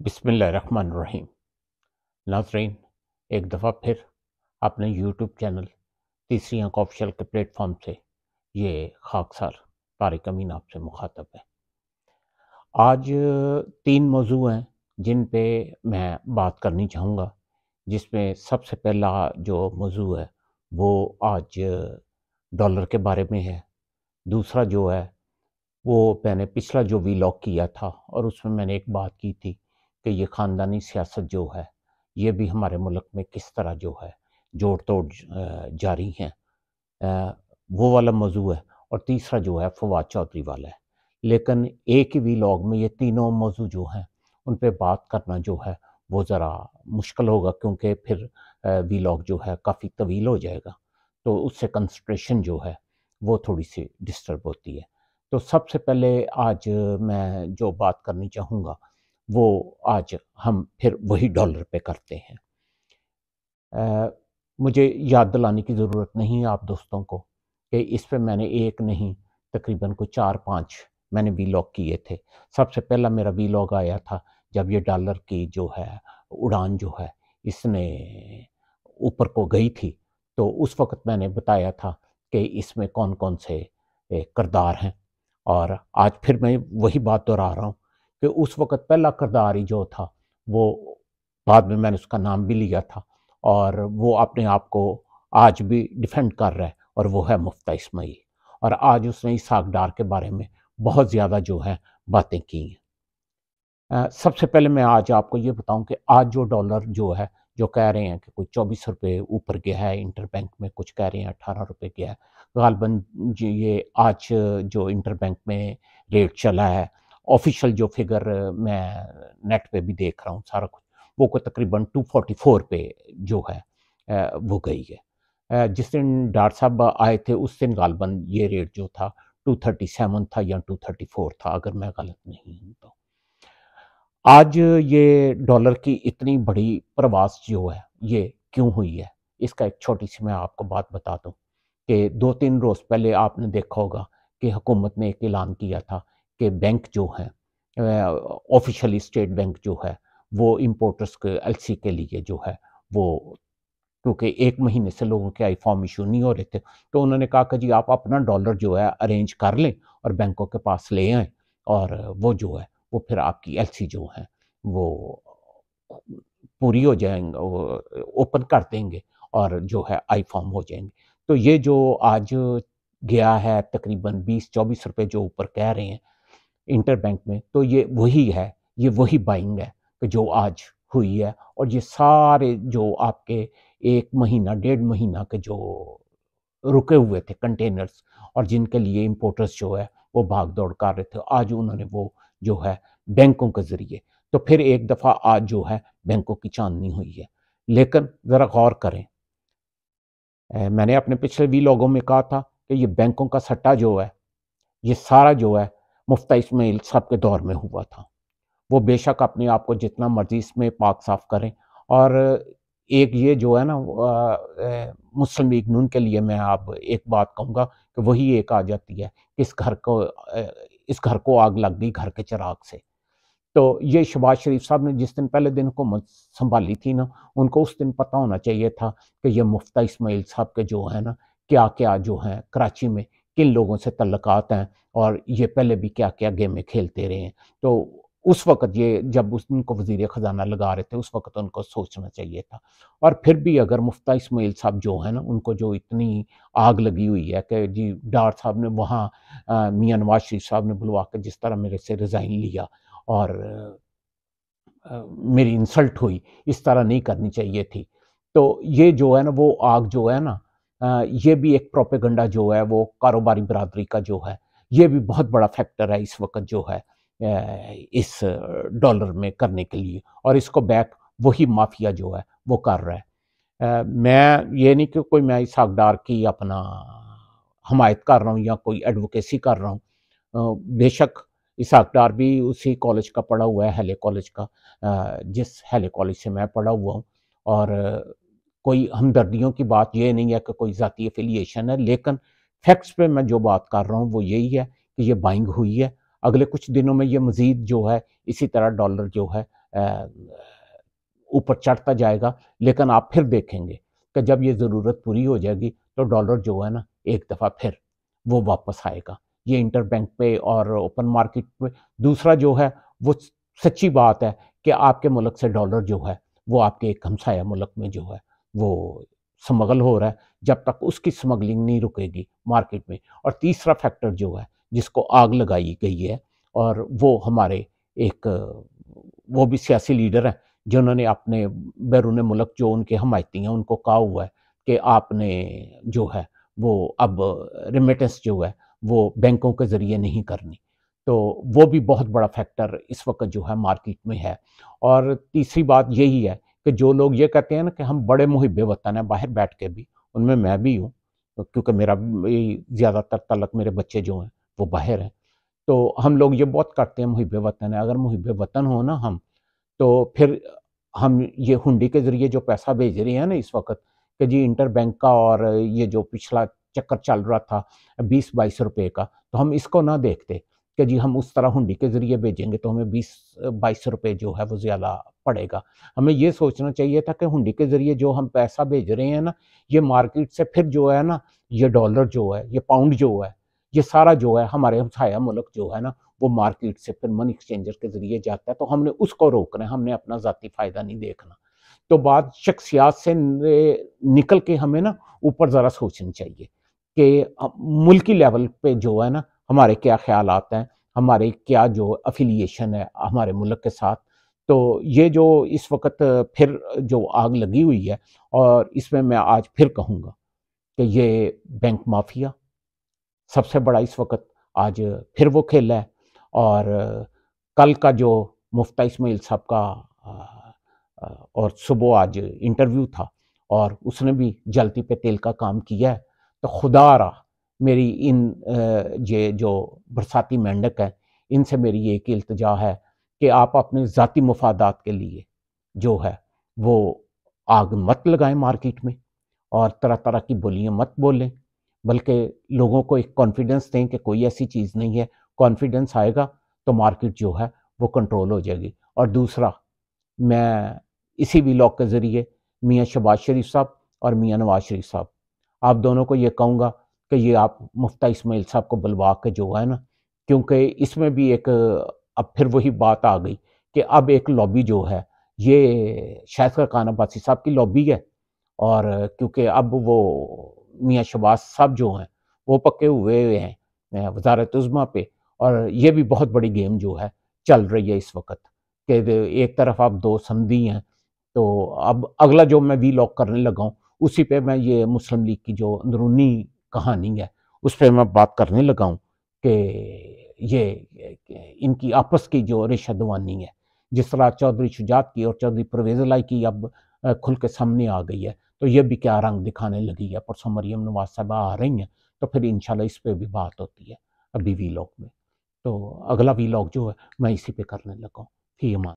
بسم اللہ الرحمن الرحیم۔ ناظرین، ایک دفعہ پھر اپنے یوٹیوب چینل تیسری آنکھ آفیشل کے پلیٹ فارم سے یہ خاکسار طارق امین آپ سے مخاطب ہے۔ آج 3 موضوع ہیں جن پہ میں بات کرنی چاہوں گا، جس میں سب سے پہلا جو موضوع ہے وہ آج ڈالر کے بارے میں ہے۔ دوسرا جو ہے وہ میں نے پچھلا جو ویلاگ کیا تھا اور اس میں نے ایک بات کی تھی کہ یہ خاندانی سیاست جو ہے یہ بھی ہمارے ملک میں کس طرح جو ہے جوڑ توڑ جاری ہیں، وہ والا موضوع ہے۔ اور تیسرا جو ہے فواد چودھری والا ہے۔ لیکن ایک ہی ویلاگ میں یہ تینوں موضوع جو ہیں ان پہ بات کرنا جو ہے وہ ذرا مشکل ہوگا، کیونکہ پھر ویلاگ جو ہے کافی طویل ہو جائے گا، تو اس سے کنسنٹریشن جو ہے وہ تھوڑی سی ڈسٹرب ہوتی ہے۔ تو سب سے پہلے آج میں جو بات کرنی چاہوں گا وہ آج ہم پھر وہی ڈالر پہ کرتے ہیں۔ مجھے یاد دلانے کی ضرورت نہیں آپ دوستوں کو کہ اس پہ میں نے ایک نہیں تقریباً کوئی 4-5 میں نے ویلاگ کیے تھے۔ سب سے پہلا میرا ویلاگ آیا تھا جب یہ ڈالر کی جو ہے اڑان جو ہے اس نے اوپر کو گئی تھی، تو اس وقت میں نے بتایا تھا کہ اس میں کون کون سے کردار ہیں، اور آج پھر میں وہی بات دہرا رہا ہوں کہ اس وقت پہلا کردار ہی جو تھا وہ بعد میں نے اس کا نام بھی لیا تھا اور وہ اپنے آپ کو آج بھی ڈیفینڈ کر رہا ہے، اور وہ ہے مفتیٰ اسماعیل۔ اور آج اس نے اسحاق ڈار کے بارے میں بہت زیادہ جو ہے باتیں کی ہیں۔ سب سے پہلے میں آج آپ کو یہ بتاؤں کہ آج جو ڈالر جو ہے جو کہہ رہے ہیں کہ کوئی 24 روپے اوپر گیا ہے انٹر بینک میں، کچھ کہہ رہے ہیں 18 روپے گیا ہے غالباً یہ آج جو انٹر بینک میں ریٹ چلا ہے، آفیشل جو فگر میں نیٹ پہ بھی دیکھ رہا ہوں سارا کچھ، وہ کوئی تقریباً 244 پہ جو ہے وہ گئی ہے۔ جس دن ڈار صاحب آئے تھے اس دن غالباً یہ ریٹ جو تھا 237 تھا یا 234 تھا، اگر میں غلط نہیں ہوں تو۔ آج یہ ڈالر کی اتنی بڑی پرواز جو ہے یہ کیوں ہوئی ہے، اس کا ایک چھوٹی سی میں آپ کو بات بتا دوں کہ 2-3 روز پہلے آپ نے دیکھا ہوگا کہ حکومت نے ایک اعلان کیا تھا کہ بینک جو ہیں آفیشلی اسٹیٹ بینک جو ہے وہ امپورٹرز کے ایل سی کے لیے جو ہے وہ، کیونکہ 1 مہینے سے لوگوں کے آئی فارم ایشو نہیں ہو رہے تھے، تو انہوں نے کہا کہ جی آپ اپنا ڈالر جو ہے ارینج کر لیں اور بینکوں کے پاس لے آئیں، اور وہ جو ہے وہ پھر آپ کی ایل سی جو ہیں وہ پوری ہو جائیں گے، اوپن کر دیں گے اور جو ہے آئی فارم ہو جائیں گے۔ تو یہ جو آج گیا ہے تقریباً 20-24 روپے جو اوپر کہہ رہے ہیں انٹر بینک میں، تو یہ وہی ہے، یہ وہی بائنگ ہے کہ جو آج ہوئی ہے، اور یہ سارے جو آپ کے 1 مہینہ 1.5 مہینہ کے جو رکے ہوئے تھے کنٹینرز اور جن کے لیے امپورٹرز جو ہے وہ بھاگ دوڑ کر رہے تھے، آج انہوں نے وہ جو ہے بینکوں کے ذریعے، تو پھر ایک دفعہ آج جو ہے بینکوں کی چاندنی ہوئی ہے۔ لیکن ذرا غور کریں، میں نے اپنے پچھلے ویلاگوں میں کہا تھا کہ یہ بینکوں کا سٹا جو ہے یہ سارا جو ہے مفتیٰ اسماعیل صاحب کے دور میں ہوا تھا۔ وہ بے شک اپنے آپ کو جتنا مرضی اس میں پاک صاف کریں، اور ایک یہ جو ہے نا مسلم لیگ نون کے لیے میں اب ایک بات کہوں گا کہ وہی ایک آ جاتی ہے کہ اس گھر کو آگ لگ گئی گھر کے چراغ سے۔ تو یہ شہباز شریف صاحب نے جس دن پہلے دن حکومت سنبھالی تھی نا، ان کو اس دن پتہ ہونا چاہیے تھا کہ یہ مفتیٰ اسماعیل صاحب کے جو ہے نا کیا کیا جو ہیں کراچی میں کن لوگوں سے تعلقات ہیں، اور یہ پہلے بھی کیا کیا گیمیں کھیلتے رہے ہیں۔ تو اس وقت یہ جب ان کو وزیر خزانہ لگا رہے تھے اس وقت ان کو سوچنا چاہیے تھا۔ اور پھر بھی اگر مفتیٰ اسماعیل صاحب جو ہے نا ان کو جو اتنی آگ لگی ہوئی ہے کہ جی ڈار صاحب نے وہاں میاں نواز شریف صاحب نے بلوا کے جس طرح میرے سے ریزائن لیا اور میری انسلٹ ہوئی، اس طرح نہیں کرنی چاہیے تھی، تو یہ جو ہے نا وہ آگ جو ہے نا یہ بھی ایک پروپیگنڈا جو ہے وہ کاروباری برادری کا جو ہے یہ بھی بہت بڑا فیکٹر ہے اس وقت جو ہے اس ڈالر میں کرنے کے لیے، اور اس کو بیک وہی مافیا جو ہے وہ کر رہا ہے۔ میں یہ نہیں کہ کوئی میں اسحاق ڈار کی اپنا حمایت کر رہا ہوں یا کوئی ایڈوکیسی کر رہا ہوں، بے شک اسحاق ڈار بھی اسی کالج کا پڑھا ہوا ہے، ہیلے کالج کا، جس ہیلے کالج سے میں پڑھا ہوا ہوں، اور کوئی ہمدردیوں کی بات یہ نہیں ہے کہ کوئی ذاتی افیلیشن ہے، لیکن فیکٹس پہ میں جو بات کر رہا ہوں وہ یہی ہے کہ یہ بائنگ ہوئی ہے۔ اگلے کچھ دنوں میں یہ مزید جو ہے اسی طرح ڈالر جو ہے اوپر چڑھتا جائے گا، لیکن آپ پھر دیکھیں گے کہ جب یہ ضرورت پوری ہو جائے گی تو ڈالر جو ہے نا ایک دفعہ پھر وہ واپس آئے گا، یہ انٹر بینک پہ اور اوپن مارکیٹ پہ۔ دوسرا جو ہے وہ سچی بات ہے کہ آپ کے ملک سے ڈالر جو ہے وہ آپ کے ایک ہمسایہ ملک میں جو ہے وہ سمگل ہو رہا ہے، جب تک اس کی سمگلنگ نہیں رکے گی مارکیٹ میں۔ اور تیسرا فیکٹر جو ہے جس کو آگ لگائی گئی ہے، اور وہ ہمارے ایک وہ بھی سیاسی لیڈر ہیں جنہوں نے اپنے بیرون ملک جو ان کے حمایتی ہیں ان کو کہا ہوا ہے کہ آپ نے جو ہے وہ اب ریمیٹنس جو ہے وہ بینکوں کے ذریعے نہیں کرنی، تو وہ بھی بہت بڑا فیکٹر اس وقت جو ہے مارکیٹ میں ہے۔ اور تیسری بات یہی ہے کہ جو لوگ یہ کہتے ہیں نا کہ ہم بڑے محب وطن ہیں باہر بیٹھ کے بھی، ان میں بھی ہوں، کیونکہ میرا زیادہ تر تعلق میرے بچے جو ہیں وہ باہر ہیں، تو ہم لوگ یہ بہت کرتے ہیں محب وطن ہے۔ اگر محب وطن ہو نا ہم، تو پھر ہم یہ ہنڈی کے ذریعے جو پیسہ بھیج رہے ہیں نا اس وقت کہ جی انٹر بینک کا، اور یہ جو پچھلا چکر چل رہا تھا 20-22 روپے کا، تو ہم اس کو نہ دیکھتے کہ جی ہم اس طرح ہنڈی کے ذریعے بھیجیں گے تو ہمیں 20-22 روپے جو ہے وہ زیادہ پڑے گا۔ ہمیں یہ سوچنا چاہیے تھا کہ ہنڈی کے ذریعے جو ہم پیسہ بھیج رہے ہیں نا، یہ مارکیٹ سے پھر جو ہے نا یہ ڈالر جو ہے، یہ پاؤنڈ جو ہے، یہ سارا جو ہے ہمارے ہمسایہ ملک جو ہے نا وہ مارکیٹ سے پھر منی ایکسچینجر کے ذریعے جاتا ہے، تو ہم نے اس کو روکنا ہے، ہم نے اپنا ذاتی فائدہ نہیں دیکھنا۔ تو بات شخصیات سے نکل کے ہمیں نا اوپر ذرا سوچنی چاہیے کہ ملکی لیول پہ جو ہے نا ہمارے کیا خیالات ہیں، ہمارے کیا جو افیلیشن ہے ہمارے ملک کے ساتھ۔ تو یہ جو اس وقت پھر جو آگ لگی ہوئی ہے، اور اس میں آج پھر کہوں گا کہ یہ بینک مافیا سب سے بڑا اس وقت آج پھر وہ کھیلا ہے۔ اور کل کا جو مفتیٰ اسماعیل صاحب کا اور صبح آج انٹرویو تھا، اور اس نے بھی جلتی پہ تیل کا کام کیا ہے، تو خدا را میری یہ جو برساتی مینڈک ہے ان سے میری ایک التجا ہے کہ آپ اپنے ذاتی مفادات کے لیے جو ہے وہ آگ مت لگائیں مارکیٹ میں، اور طرح طرح کی بولیاں مت بولیں، بلکہ لوگوں کو ایک کانفیڈنس دیں کہ کوئی ایسی چیز نہیں ہے۔ کانفیڈنس آئے گا تو مارکیٹ جو ہے وہ کنٹرول ہو جائے گی۔ اور دوسرا، میں اسی ویلاگ کے ذریعے میاں شہباز شریف صاحب اور میاں نواز شریف صاحب، آپ دونوں کو یہ کہوں گا کہ یہ آپ مفتیٰ اسماعیل صاحب کو بلوا کے جو ہے نا، کیونکہ اس میں بھی ایک اب پھر وہی بات آ گئی کہ اب ایک لابی جو ہے یہ شاہد خاقان عباسی صاحب کی لابی ہے، اور کیونکہ اب وہ میاں شہباز صاحب جو ہیں وہ پکے ہوئے ہیں وزارت عظمیٰ پہ، اور یہ بھی بہت بڑی گیم جو ہے چل رہی ہے اس وقت کہ ایک طرف آپ دو سمدھی ہیں۔ تو اب اگلا جو میں ویلاگ کرنے لگا ہوں اسی پہ میں یہ مسلم لیگ کی جو اندرونی کہانی ہے اس پہ میں بات کرنے لگا ہوں کہ یہ ان کی آپس کی جو رشہ دوانی ہے، جس طرح چودھری شجاعت کی اور چودھری پرویز الہی کی اب کھل کے سامنے آ گئی ہے، تو یہ بھی کیا رنگ دکھانے لگی ہے۔ پرسوں مریم نواز صاحبہ آ رہی ہیں تو پھر انشاءاللہ اس پہ بھی بات ہوتی ہے ابھی ویلاگ میں۔ تو اگلا ویلاگ جو ہے میں اسی پہ کرنے لگا ہوں۔ فی امان۔